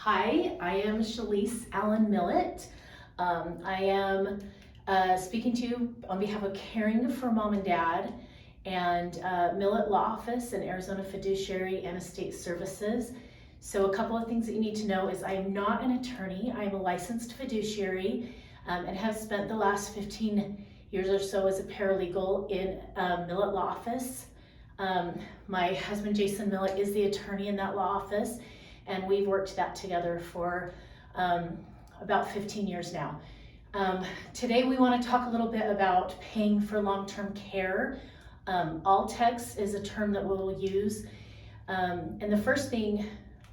Hi, I am Shelice Millett. I am speaking to you on behalf of Caring for Mom and Dad and Millett Law Office and Arizona Fiduciary and Estate Services. So a couple of things that you need to know is I am not an attorney. I am a licensed fiduciary and have spent the last 15 years or so as a paralegal in Millett Law Office. My husband Jason Millett is the attorney in that law office, and we've worked that together for about 15 years now. Today we want to talk a little bit about paying for long-term care. ALTCS is a term that we'll use. And the first thing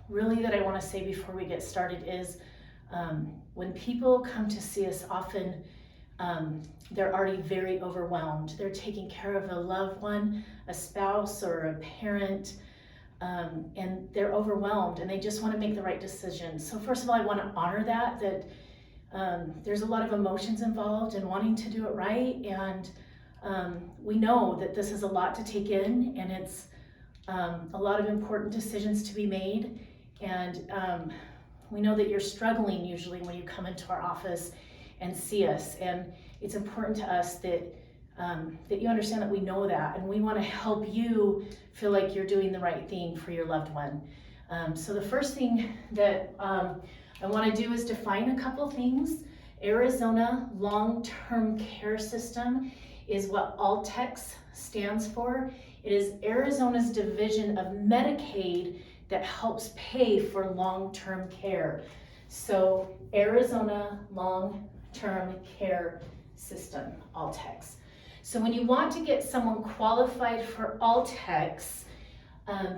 really that I want to say before we get started is when people come to see us, often they're already very overwhelmed. They're taking care of a loved one, a spouse or a parent, and they're overwhelmed and they just want to make the right decision. So first of all, I want to honor that there's a lot of emotions involved in wanting to do it right, and we know that this is a lot to take in, and it's a lot of important decisions to be made, and we know that you're struggling usually when you come into our office and see us, and it's important to us that you understand that we know that, and we want to help you feel like you're doing the right thing for your loved one. So the first thing that I want to do is define a couple things. Arizona Long-Term Care System is what ALTCS stands for. It is Arizona's division of Medicaid that helps pay for long-term care. So Arizona Long-Term Care System, ALTCS. So when you want to get someone qualified for ALTCS,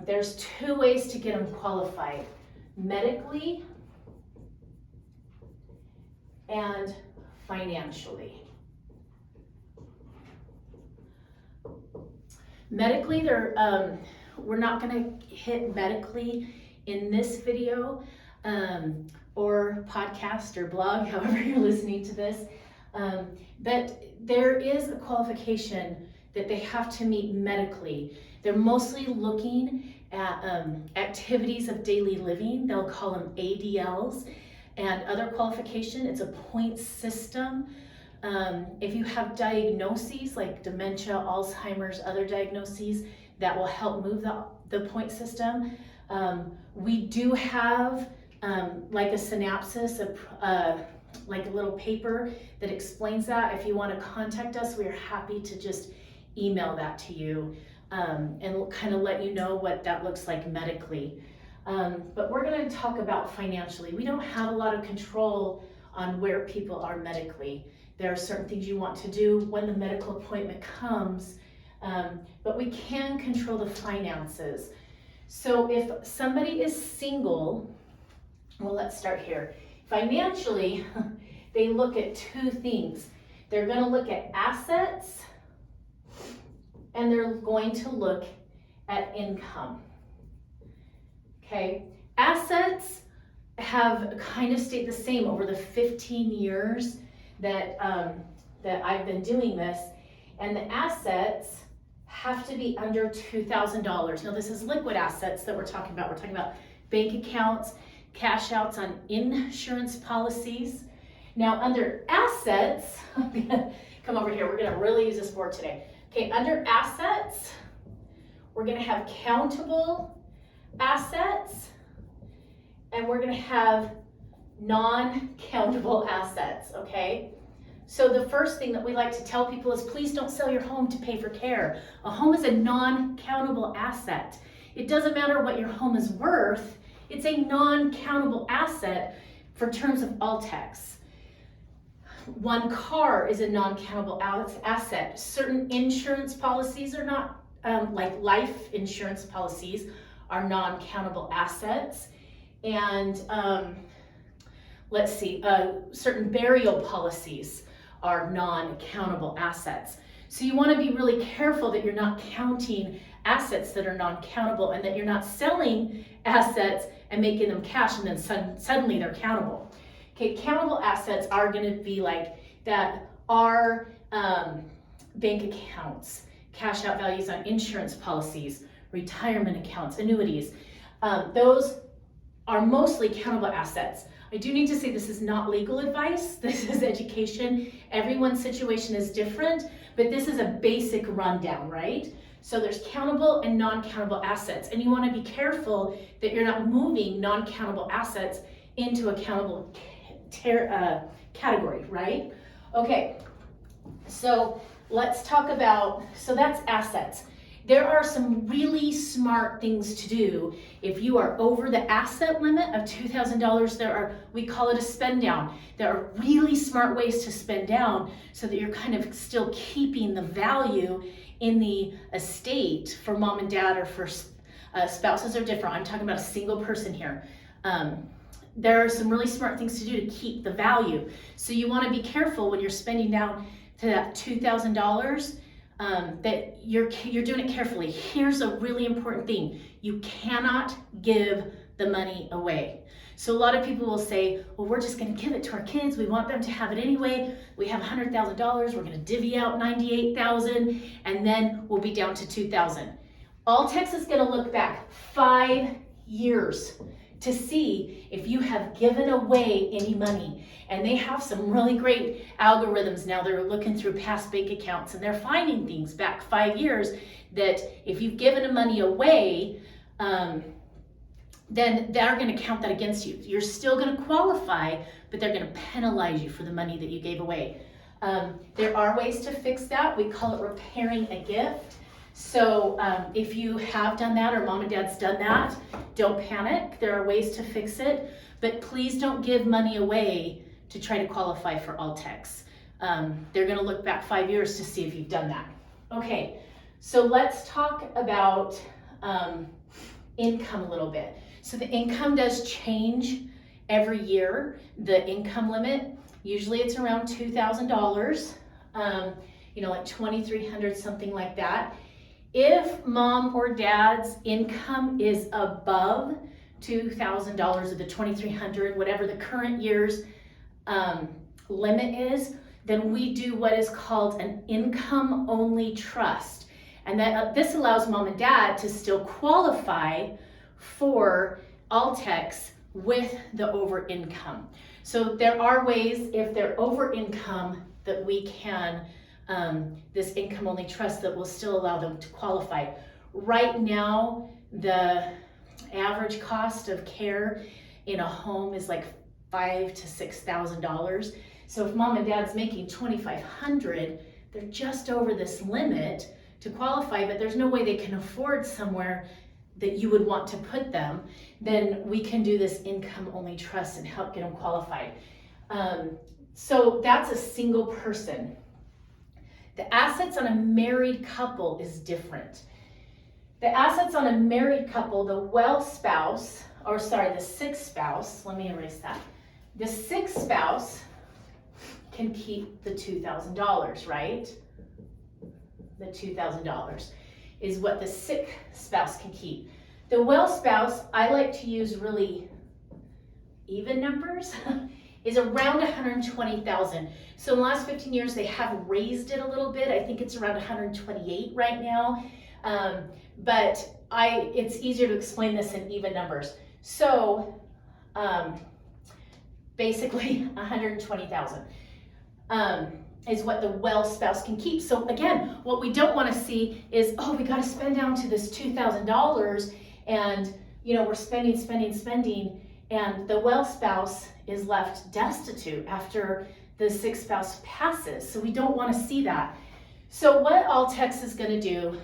there's two ways to get them qualified: medically and financially. Medically, we're not going to hit medically in this video or podcast or blog, however you're listening to this, but there is a qualification that they have to meet medically. They're mostly looking at activities of daily living. They'll call them ADLs. And other qualification, it's a point system. If you have diagnoses like dementia, Alzheimer's, other diagnoses, that will help move the point system. We do have like a synopsis, like a little paper that explains that. If you want to contact us, we are happy to just email that to you and kind of let you know what that looks like medically. But we're going to talk about financially. We don't have a lot of control on where people are medically. There are certain things you want to do when the medical appointment comes, but we can control the finances. So if somebody is single, well, let's start here. Financially, they look at two things. They're going to look at assets, and they're going to look at income. Okay, assets have kind of stayed the same over the 15 years that I've been doing this, and the assets have to be under $2,000. Now this is liquid assets that we're talking about. We're talking about bank accounts, cash outs on insurance policies. Now under assets, come over here, we're gonna really use this board today. Okay, under assets, we're gonna have countable assets, and we're going to have non-countable assets, okay? So the first thing that we like to tell people is please don't sell your home to pay for care. A home is a non-countable asset. It doesn't matter what your home is worth, it's a non-countable asset for terms of ALTCS. One car is a non-countable asset. Certain insurance policies are not, like life insurance policies, are non-countable assets, and let's see, certain burial policies are non-countable assets. So you want to be really careful that you're not counting assets that are non-countable, and that you're not selling assets and making them cash and then suddenly they're countable. Okay, countable assets are going to be like that are bank accounts, cash out values on insurance policies, retirement accounts, annuities. Those are mostly countable assets. I do need to say this is not legal advice, this is education. Everyone's situation is different, but this is a basic rundown, right? So there's countable and non-countable assets, and you want to be careful that you're not moving non-countable assets into a countable category, right? Okay, so let's talk about, so that's assets. There are some really smart things to do. If you are over the asset limit of $2,000, there are, we call it a spend down. There are really smart ways to spend down so that you're kind of still keeping the value in the estate for mom and dad, or for spouses are different. I'm talking about a single person here. There are some really smart things to do to keep the value. So you want to be careful when you're spending down to that $2,000 that you're doing it carefully. Here's a really important thing. You cannot give the money away. So a lot of people will say, well, we're just going to give it to our kids. We want them to have it anyway. We have $100,000. We're going to divvy out $98,000, and then we'll be down to $2,000. ALTCS is going to look back 5 years to see if you have given away any money. And they have some really great algorithms now. They're looking through past bank accounts, and they're finding things back 5 years that if you've given money away, then they're going to count that against you. You're still going to qualify, but they're going to penalize you for the money that you gave away. There are ways to fix that. We call it repairing a gift. So if you have done that, or mom and dad's done that, don't panic. There are ways to fix it, but please don't give money away to try to qualify for ALTCS. They're going to look back 5 years to see if you've done that. Okay, so let's talk about income a little bit. So the income does change every year. The income limit, usually it's around $2,000, like $2,300, something like that. If mom or dad's income is above $2,000 or the $2,300, whatever the current year's limit is, then we do what is called an income-only trust. And that this allows mom and dad to still qualify for ALTCS with the over income. So there are ways, if they're over income, that we can, this income-only trust that will still allow them to qualify. Right now, the average cost of care in a home is like $5,000 to $6,000. So if mom and dad's making $2,500, they're just over this limit to qualify, but there's no way they can afford somewhere that you would want to put them. Then we can do this income-only trust and help get them qualified. So that's a single person. The assets on a married couple is different. The assets on a married couple, the sick spouse, let me erase that. The sick spouse can keep the $2,000, right? The $2,000 is what the sick spouse can keep. The well spouse, I like to use really even numbers, is around $120,000. So in the last 15 years, they have raised it a little bit. I think it's around $128,000 right now. But it's easier to explain this in even numbers. So basically $120,000 is what the well spouse can keep. So again, what we don't want to see is, oh, we got to spend down to this $2,000, and we're spending, and the well spouse is left destitute after the sick spouse passes. So we don't want to see that. So what ALTCS is going to do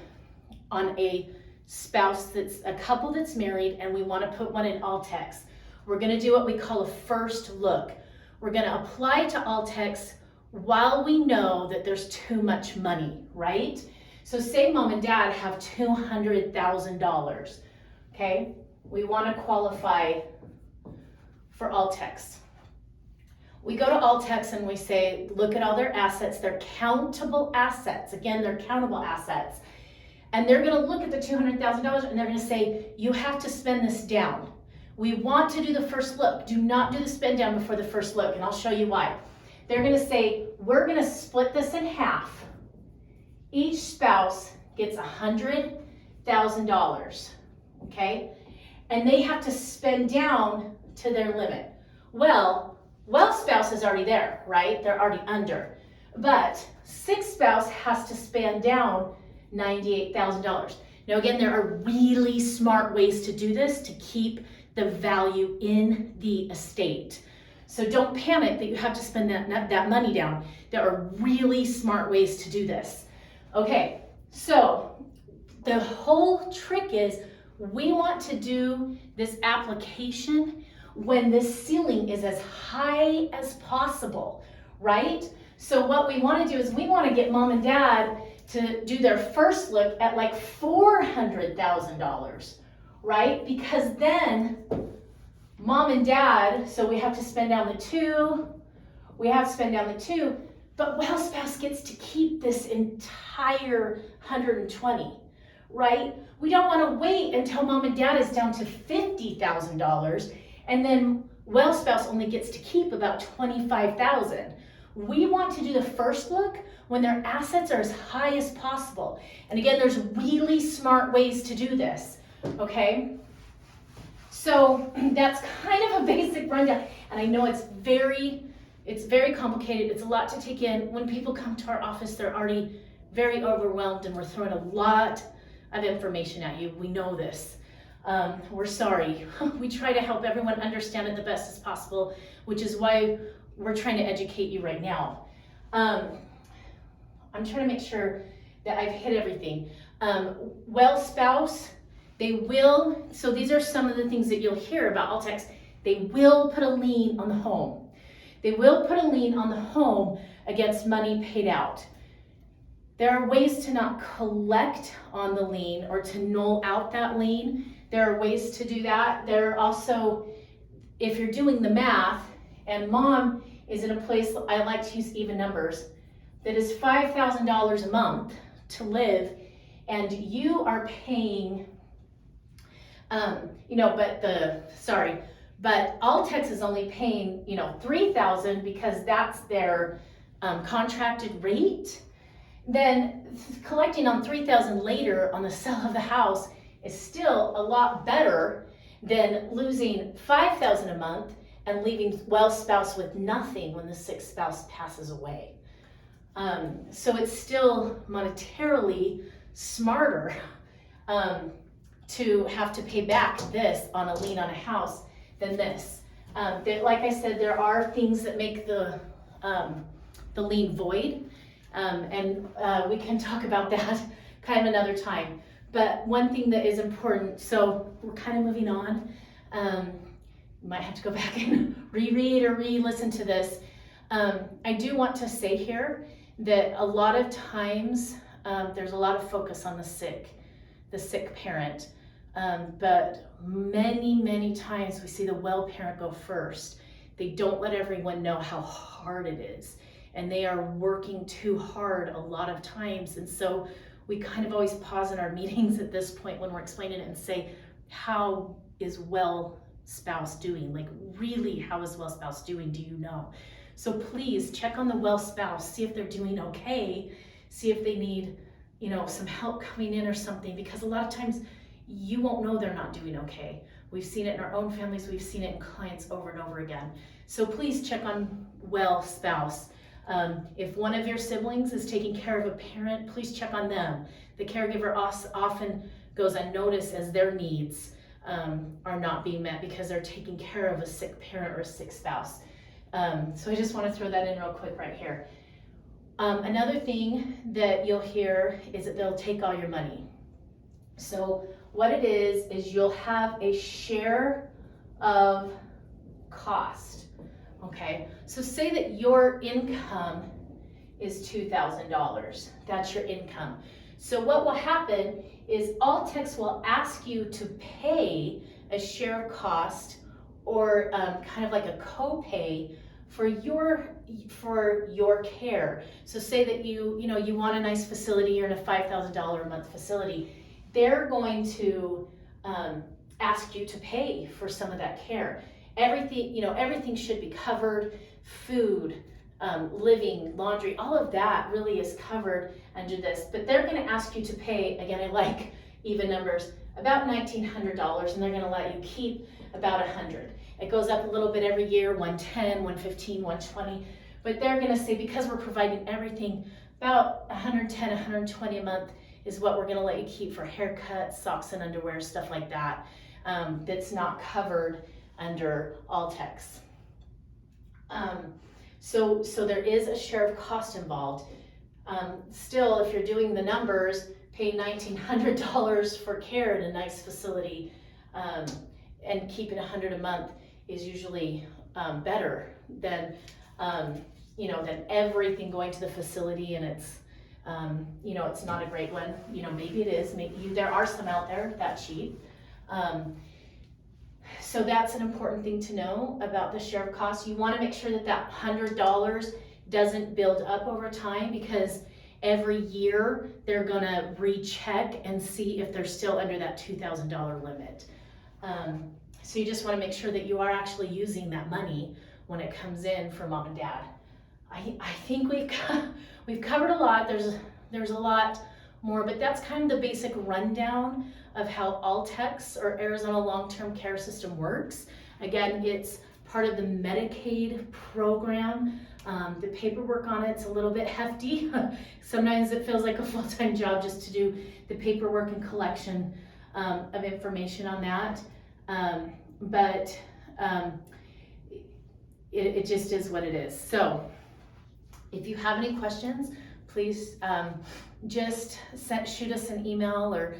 on a spouse that's a couple that's married and we want to put one in ALTCS, we're going to do what we call a first look. We're going to apply to ALTCS while we know that there's too much money, right? So say mom and dad have $200,000, okay? We want to qualify for ALTCS. We go to ALTCS and we say, look at all their assets. They're countable assets. Again, they're countable assets. And they're going to look at the $200,000 and they're going to say, you have to spend this down. We want to do the first look. Do not do the spend down before the first look, and I'll show you why. They're going to say, we're going to split this in half. Each spouse gets $100,000, okay? and they have to spend down to their limit. Well, spouse is already there, right? They're already under. But sick spouse has to spend down $98,000. Now again, there are really smart ways to do this to keep the value in the estate. So don't panic that you have to spend that money down. There are really smart ways to do this. Okay, so the whole trick is we want to do this application when the ceiling is as high as possible, right? So what we want to do is we want to get mom and dad to do their first look at like $400,000, right? Because then mom and dad, so we have to spend down the two, but well spouse gets to keep this entire 120, right? We don't want to wait until mom and dad is down to $50,000 and then well spouse only gets to keep about $25,000. We want to do the first look when their assets are as high as possible. And again, there's really smart ways to do this, okay? So that's kind of a basic rundown. And I know it's very complicated. It's a lot to take in. When people come to our office, they're already very overwhelmed and we're throwing a lot of information at you. We know this. We're sorry. We try to help everyone understand it the best as possible, which is why we're trying to educate you right now. I'm trying to make sure that I've hit everything. Well spouse, they will, so these are some of the things that you'll hear about ALTCS. They will put a lien on the home. They will put a lien on the home against money paid out. There are ways to not collect on the lien or to null out that lien. There are ways to do that. There are also, if you're doing the math and mom is in a place, I like to use even numbers, that is $5,000 a month to live and you are paying, but ALTCS is only paying, $3,000 because that's their contracted rate. Then collecting on $3,000 later on the sale of the house is still a lot better than losing $5,000 a month and leaving well spouse with nothing when the sick spouse passes away. So it's still monetarily smarter to have to pay back this on a lien on a house than this. Like I said, there are things that make the lien void, and we can talk about that kind of another time. But one thing that is important, so we're kind of moving on. You might have to go back and reread or re-listen to this. I do want to say here that a lot of times there's a lot of focus on the sick parent. But many times we see the well parent go first. They don't let everyone know how hard it is. And they are working too hard a lot of times. And so we kind of always pause in our meetings at this point when we're explaining it and say, how is well spouse doing? Like really, how is well spouse doing? Do you know? So please check on the well spouse, see if they're doing okay, see if they need, some help coming in or something, because a lot of times you won't know they're not doing okay. We've seen it in our own families, we've seen it in clients over and over again. So please check on well spouse. If one of your siblings is taking care of a parent, please check on them. The caregiver often goes unnoticed as their needs are not being met because they're taking care of a sick parent or a sick spouse. So I just want to throw that in real quick right here. Another thing that you'll hear is that they'll take all your money. So what it is you'll have a share of cost, okay? So say that your income is $2,000, that's your income. So what will happen is ALTCS will ask you to pay a share of cost or kind of like a co-pay for your care. So say that you want a nice facility, you're in a $5,000 a month facility. They're going to ask you to pay for some of that care. Everything should be covered. Food, living, laundry, all of that really is covered under this. But they're going to ask you to pay, again, I like even numbers, about $1,900, and they're gonna let you keep about $100. It goes up a little bit every year, 110, 115, 120, but they're gonna say because we're providing everything, about 110, 120 a month is what we're gonna let you keep for haircuts, socks and underwear, stuff like that, that's not covered under ALTCS. So there is a share of cost involved. Still, if you're doing the numbers, paying $1,900 for care in a nice facility and keeping $100 a month is usually better than than everything going to the facility, and it's it's not a great one. Maybe it is. Maybe there are some out there that cheap. So that's an important thing to know about the share of costs. You want to make sure that that $100 doesn't build up over time, because every year they're going to recheck and see if they're still under that $2,000 limit. So you just want to make sure that you are actually using that money when it comes in for mom and dad. I think we've covered a lot. There's a lot more, but that's kind of the basic rundown of how ALTCS, or Arizona Long-Term Care System, works. Again, it's part of the Medicaid program. The paperwork on it's a little bit hefty. Sometimes it feels like a full-time job just to do the paperwork and collection of information on that. But it just is what it is. So if you have any questions, please just shoot us an email or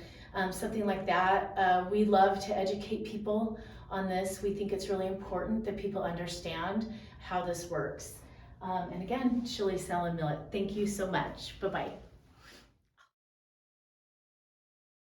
something like that. We love to educate people on this. We think it's really important that people understand how this works. And again, Shelice, Millett, thank you so much. Bye-bye.